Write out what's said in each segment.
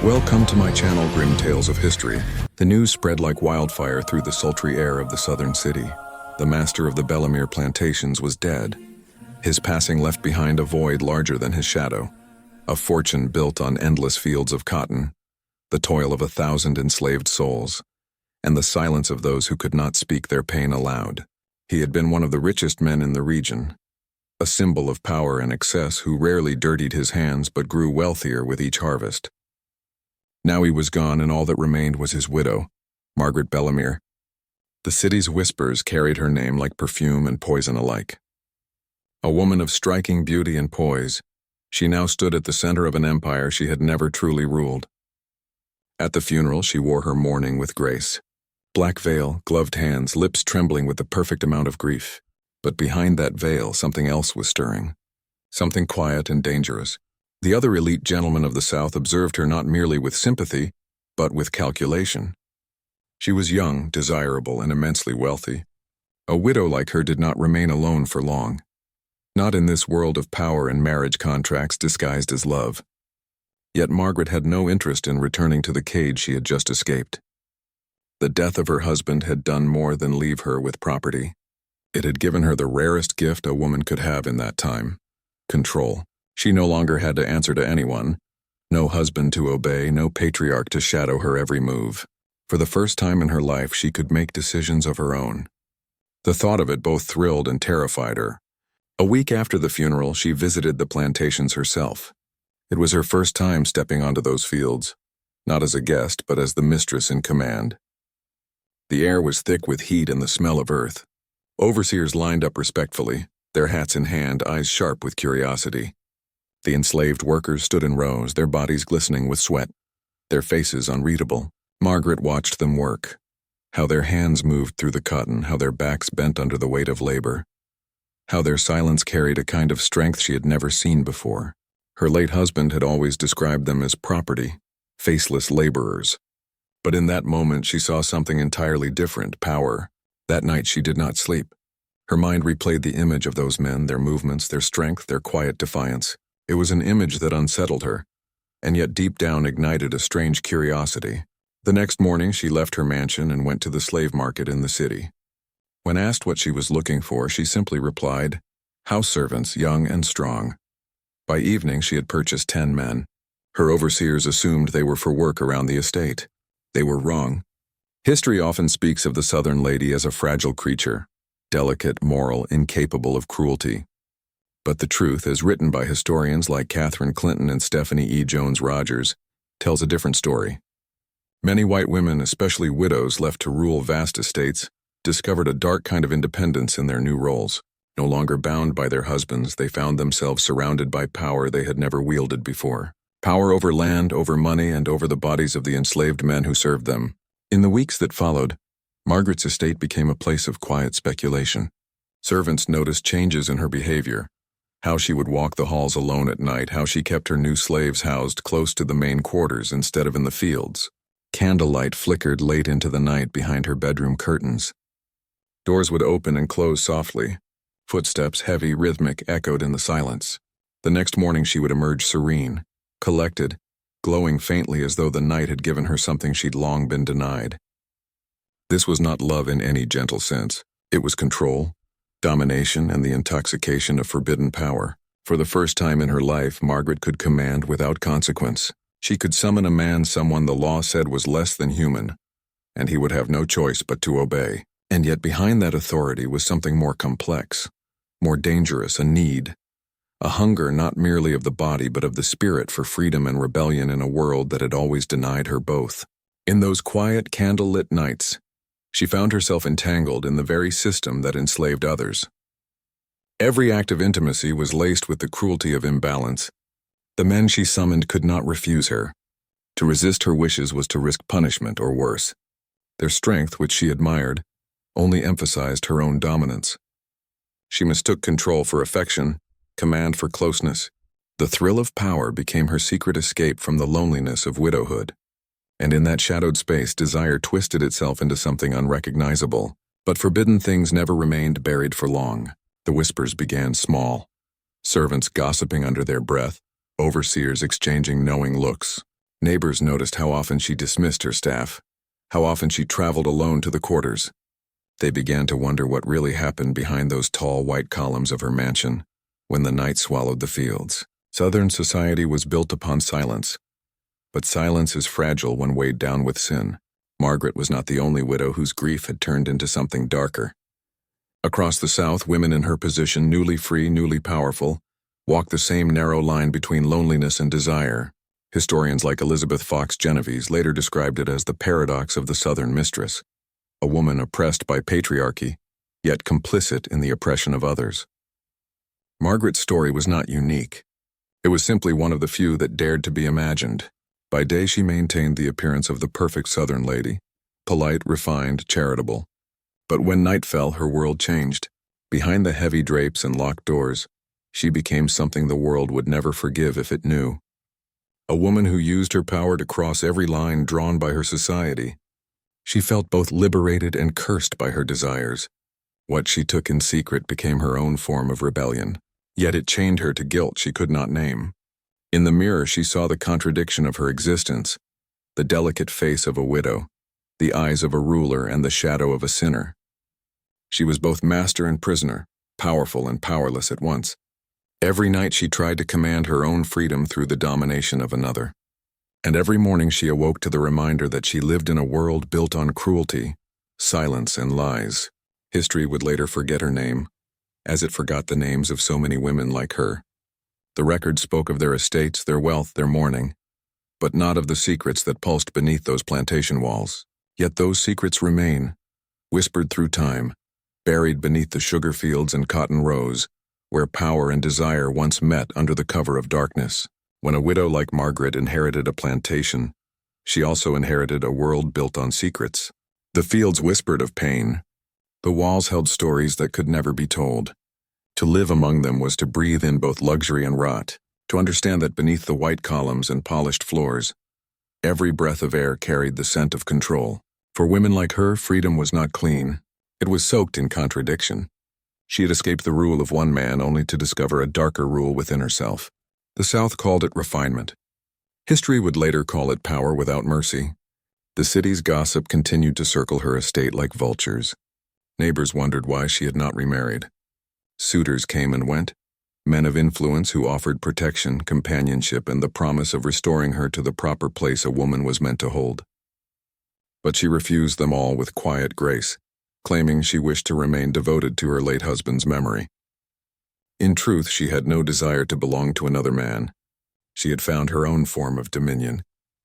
Welcome to my channel, Grim Tales of History. The news spread like wildfire through the sultry air of the southern city. The master of the Bellemere plantations was dead. His passing left behind a void larger than his shadow. A fortune built on endless fields of cotton, the toil of 1,000 enslaved souls, and the silence of those who could not speak their pain aloud. He had been one of the richest men in the region, a symbol of power and excess who rarely dirtied his hands but grew wealthier with each harvest. Now he was gone, and all that remained was his widow, Margaret Bellemere. The city's whispers carried her name like perfume and poison alike. A woman of striking beauty and poise, she now stood at the center of an empire she had never truly ruled. At the funeral, she wore her mourning with grace. Black veil, gloved hands, lips trembling with the perfect amount of grief. But behind that veil, something else was stirring. Something quiet and dangerous. The other elite gentlemen of the South observed her not merely with sympathy, but with calculation. She was young, desirable, and immensely wealthy. A widow like her did not remain alone for long. Not in this world of power and marriage contracts disguised as love. Yet Margaret had no interest in returning to the cage she had just escaped. The death of her husband had done more than leave her with property. It had given her the rarest gift a woman could have in that time: control. She no longer had to answer to anyone. No husband to obey, no patriarch to shadow her every move. For the first time in her life, she could make decisions of her own. The thought of it both thrilled and terrified her. A week after the funeral, she visited the plantations herself. It was her first time stepping onto those fields, not as a guest, but as the mistress in command. The air was thick with heat and the smell of earth. Overseers lined up respectfully, their hats in hand, eyes sharp with curiosity. The enslaved workers stood in rows, their bodies glistening with sweat, their faces unreadable. Margaret watched them work, how their hands moved through the cotton, how their backs bent under the weight of labor, how their silence carried a kind of strength she had never seen before. Her late husband had always described them as property, faceless laborers. But in that moment she saw something entirely different: power. That night she did not sleep. Her mind replayed the image of those men, their movements, their strength, their quiet defiance. It was an image that unsettled her, and yet deep down ignited a strange curiosity. The next morning she left her mansion and went to the slave market in the city. When asked what she was looking for, she simply replied, "House servants, young and strong." By evening she had purchased 10 men. Her overseers assumed they were for work around the estate. They were wrong. History often speaks of the Southern lady as a fragile creature, delicate, moral, incapable of cruelty. But the truth, as written by historians like Catherine Clinton and Stephanie E. Jones Rogers, tells a different story. Many white women, especially widows left to rule vast estates, discovered a dark kind of independence in their new roles. No longer bound by their husbands, they found themselves surrounded by power they had never wielded before. Power over land, over money, and over the bodies of the enslaved men who served them. In the weeks that followed, Margaret's estate became a place of quiet speculation. Servants noticed changes in her behavior. How she would walk the halls alone at night, how she kept her new slaves housed close to the main quarters instead of in the fields. Candlelight flickered late into the night behind her bedroom curtains. Doors would open and close softly. Footsteps, heavy, rhythmic, echoed in the silence. The next morning she would emerge serene, collected, glowing faintly as though the night had given her something she'd long been denied. This was not love in any gentle sense. It was control, domination, and the intoxication of forbidden power. For the first time in her life, Margaret could command without consequence. She could summon a man someone the law said was less than human, and he would have no choice but to obey. And yet behind that authority was something more complex, more dangerous, a need, a hunger not merely of the body but of the spirit for freedom and rebellion in a world that had always denied her both. In those quiet, candle-lit nights, she found herself entangled in the very system that enslaved others. Every act of intimacy was laced with the cruelty of imbalance. The men she summoned could not refuse her. To resist her wishes was to risk punishment or worse. Their strength, which she admired, only emphasized her own dominance. She mistook control for affection, command for closeness. The thrill of power became her secret escape from the loneliness of widowhood. And in that shadowed space, desire twisted itself into something unrecognizable. But forbidden things never remained buried for long. The whispers began small. Servants gossiping under their breath, overseers exchanging knowing looks. Neighbors noticed how often she dismissed her staff, how often she traveled alone to the quarters. They began to wonder what really happened behind those tall white columns of her mansion when the night swallowed the fields. Southern society was built upon silence, but silence is fragile when weighed down with sin. Margaret was not the only widow whose grief had turned into something darker. Across the South, women in her position, newly free, newly powerful, walked the same narrow line between loneliness and desire. Historians like Elizabeth Fox Genovese later described it as the paradox of the Southern mistress, a woman oppressed by patriarchy, yet complicit in the oppression of others. Margaret's story was not unique. It was simply one of the few that dared to be imagined. By day she maintained the appearance of the perfect Southern lady, polite, refined, charitable. But when night fell, her world changed. Behind the heavy drapes and locked doors, she became something the world would never forgive if it knew. A woman who used her power to cross every line drawn by her society. She felt both liberated and cursed by her desires. What she took in secret became her own form of rebellion, yet it chained her to guilt she could not name. In the mirror she saw the contradiction of her existence, the delicate face of a widow, the eyes of a ruler, and the shadow of a sinner. She was both master and prisoner, powerful and powerless at once. Every night she tried to command her own freedom through the domination of another. And every morning she awoke to the reminder that she lived in a world built on cruelty, silence, and lies. History would later forget her name, as it forgot the names of so many women like her. The record spoke of their estates, their wealth, their mourning, but not of the secrets that pulsed beneath those plantation walls. Yet those secrets remain, whispered through time, buried beneath the sugar fields and cotton rows, where power and desire once met under the cover of darkness. When a widow like Margaret inherited a plantation, she also inherited a world built on secrets. The fields whispered of pain. The walls held stories that could never be told. To live among them was to breathe in both luxury and rot, to understand that beneath the white columns and polished floors, every breath of air carried the scent of control. For women like her, freedom was not clean. It was soaked in contradiction. She had escaped the rule of one man only to discover a darker rule within herself. The South called it refinement. History would later call it power without mercy. The city's gossip continued to circle her estate like vultures. Neighbors wondered why she had not remarried. Suitors came and went, men of influence who offered protection, companionship, and the promise of restoring her to the proper place a woman was meant to hold. But she refused them all with quiet grace, claiming she wished to remain devoted to her late husband's memory. In truth, she had no desire to belong to another man. She had found her own form of dominion.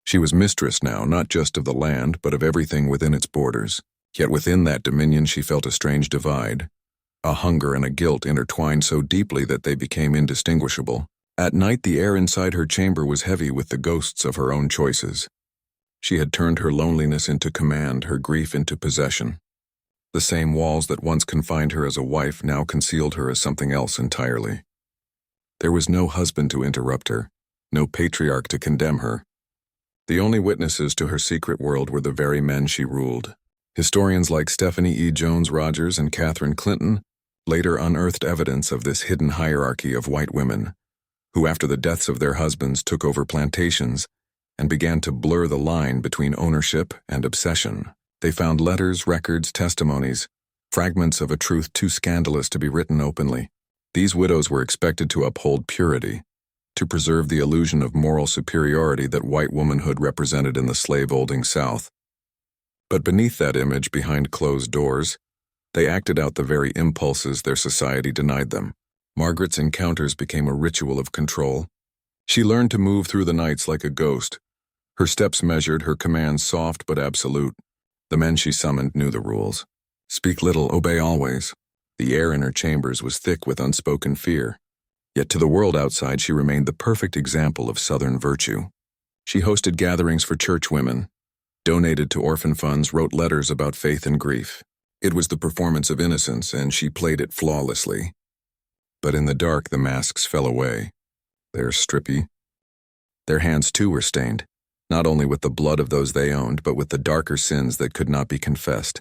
She was mistress now, not just of the land, but of everything within its borders. Yet within that dominion she felt a strange divide. A hunger and a guilt intertwined so deeply that they became indistinguishable. At night, the air inside her chamber was heavy with the ghosts of her own choices. She had turned her loneliness into command, her grief into possession. The same walls that once confined her as a wife now concealed her as something else entirely. There was no husband to interrupt her, no patriarch to condemn her. The only witnesses to her secret world were the very men she ruled. Historians like Stephanie E. Jones Rogers and Catherine Clinton later unearthed evidence of this hidden hierarchy of white women, who after the deaths of their husbands took over plantations and began to blur the line between ownership and obsession. They found letters, records, testimonies, fragments of a truth too scandalous to be written openly. These widows were expected to uphold purity, to preserve the illusion of moral superiority that white womanhood represented in the slave-holding South. But beneath that image, behind closed doors, they acted out the very impulses their society denied them. Margaret's encounters became a ritual of control. She learned to move through the nights like a ghost, her steps measured, her commands soft but absolute. The men she summoned knew the rules. Speak little, obey always. The air in her chambers was thick with unspoken fear. Yet to the world outside she remained the perfect example of Southern virtue. She hosted gatherings for church women, donated to orphan funds, wrote letters about faith and grief. It was the performance of innocence, and she played it flawlessly. But in the dark, the masks fell away. Their strippy. Their hands too were stained, not only with the blood of those they owned, but with the darker sins that could not be confessed.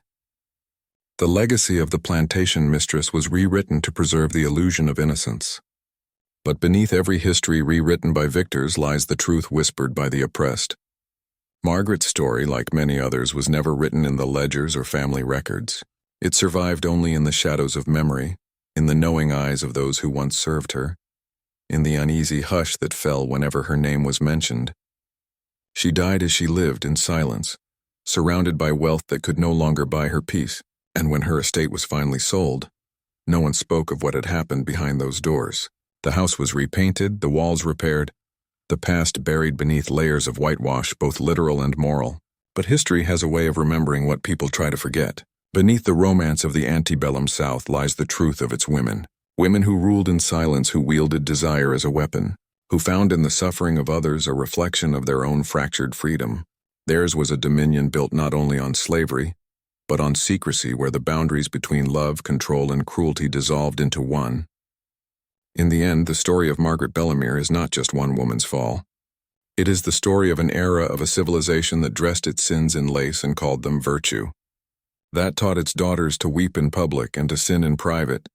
The legacy of the plantation mistress was rewritten to preserve the illusion of innocence. But beneath every history rewritten by victors lies the truth whispered by the oppressed. Margaret's story, like many others, was never written in the ledgers or family records. It survived only in the shadows of memory, in the knowing eyes of those who once served her, in the uneasy hush that fell whenever her name was mentioned. She died as she lived, in silence, surrounded by wealth that could no longer buy her peace, and when her estate was finally sold, no one spoke of what had happened behind those doors. The house was repainted, the walls repaired, the past buried beneath layers of whitewash, both literal and moral. But history has a way of remembering what people try to forget. Beneath the romance of the antebellum South lies the truth of its women. Women who ruled in silence, who wielded desire as a weapon, who found in the suffering of others a reflection of their own fractured freedom. Theirs was a dominion built not only on slavery, but on secrecy, where the boundaries between love, control, and cruelty dissolved into one. In the end, the story of Margaret Bellemere is not just one woman's fall. It is the story of an era of a civilization that dressed its sins in lace and called them virtue, that taught its daughters to weep in public and to sin in private,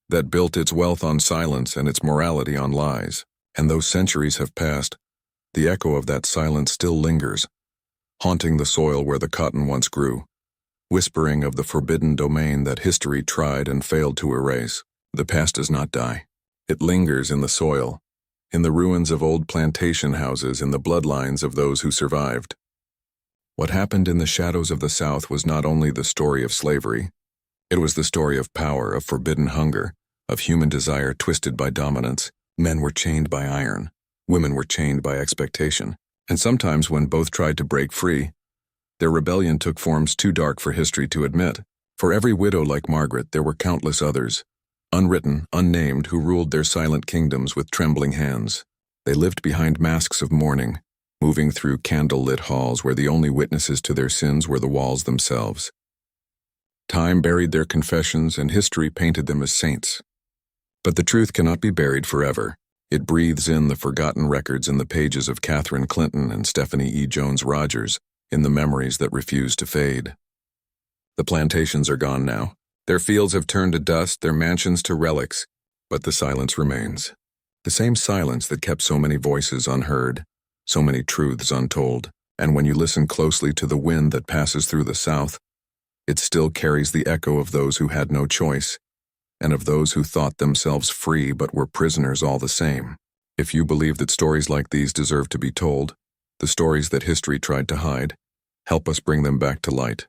that built its wealth on silence and its morality on lies. And though centuries have passed, the echo of that silence still lingers, haunting the soil where the cotton once grew, whispering of the forbidden domain that history tried and failed to erase. The past does not die. It lingers in the soil, in the ruins of old plantation houses, in the bloodlines of those who survived. What happened in the shadows of the South was not only the story of slavery, it was the story of power, of forbidden hunger, of human desire twisted by dominance. Men were chained by iron, women were chained by expectation, and sometimes when both tried to break free, their rebellion took forms too dark for history to admit. For every widow like Margaret, there were countless others, unwritten, unnamed, who ruled their silent kingdoms with trembling hands. They lived behind masks of mourning, moving through candle-lit halls where the only witnesses to their sins were the walls themselves. Time buried their confessions, and history painted them as saints. But the truth cannot be buried forever. It breathes in the forgotten records in the pages of Catherine Clinton and Stephanie E. Jones Rogers, in the memories that refuse to fade. The plantations are gone now. Their fields have turned to dust, their mansions to relics, but the silence remains. The same silence that kept so many voices unheard, so many truths untold. And when you listen closely to the wind that passes through the South, it still carries the echo of those who had no choice, and of those who thought themselves free but were prisoners all the same. If you believe that stories like these deserve to be told, the stories that history tried to hide, help us bring them back to light.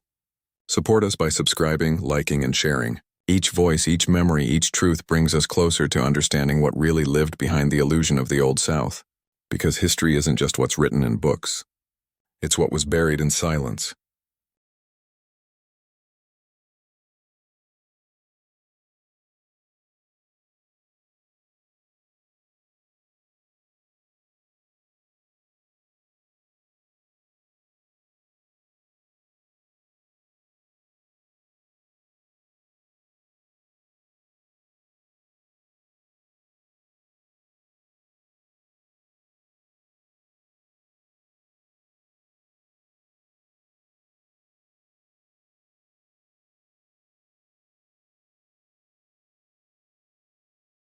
Support us by subscribing, liking, and sharing. Each voice, each memory, each truth brings us closer to understanding what really lived behind the illusion of the Old South. Because history isn't just what's written in books. It's what was buried in silence.